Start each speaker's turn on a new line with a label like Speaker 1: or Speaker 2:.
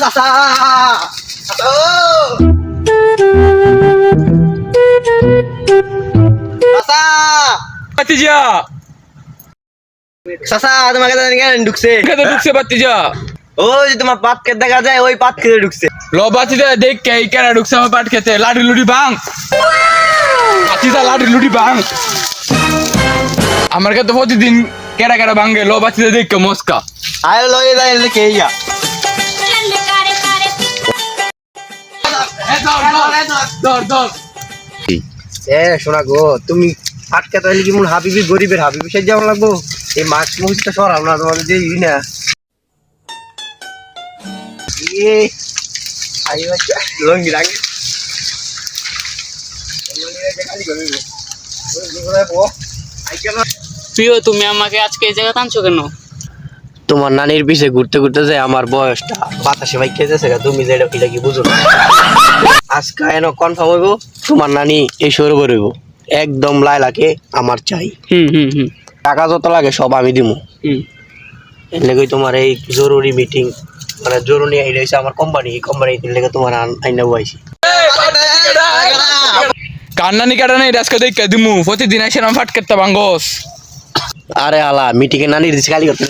Speaker 1: চাচা চাচা
Speaker 2: ভাতিজা
Speaker 1: চাচা তোমাকে ঢুকছে
Speaker 2: কেন ঢুকছে ভাতিজা?
Speaker 1: ওই যে তোমার পাট খেতে দেখা যায়, ওই পাট খেতে ঢুকছে।
Speaker 2: ল ভাতিজা দেখ কে কেন ঢুকছে আমার পাট খেতে? লাডি লুডি ভাঙ ভাতিজা, লাডি লুডি ভাঙ। আমার কাছে প্রতিদিন কেডা কেডা ভাঙে। ল ভাতিজা দেখ কে মস্কা
Speaker 1: আয় লয়ে যায় কে ইয়া এ শোনা গো, তুমি পাট খেতে হলে কি মন হাবিবি গরিবের হাবিবি সে যেমন লাগবো। এই মাছ মুখটা সরাও না, তোমাদের যে ই না লঙ্গি রাখি
Speaker 3: প্রিয়, তুমি আমাকে আজকে এই জায়গায় টানছো কেন?
Speaker 1: তোমার নানির পিছে ঘুরতে ঘুরতে যায় আমার বয়সটা বাতাসে বাইক খেতেছে, তুমি যেটা কিটা কি বুঝো না। আজকে এন কনফার্ম হইব তোমার নানি এই শুরু করব, একদম লাইলাকে আমার চাই। টাকা যত লাগে সব আমি দিমু। এর লেগে তোমার এই জরুরি মিটিং, মানে জরুরি এটা হচ্ছে আমার কোম্পানি, এই কোম্পানি লেগে তোমার আইনা বইছি।
Speaker 2: কান্নানি কাটা নেই আজকে দেখ কে দিমু। প্রতিদিন এসে আমার ফাট খেতে ভাঙ্গস।
Speaker 1: আরে আলা মিটিং এ নানির দিছে গালি করতে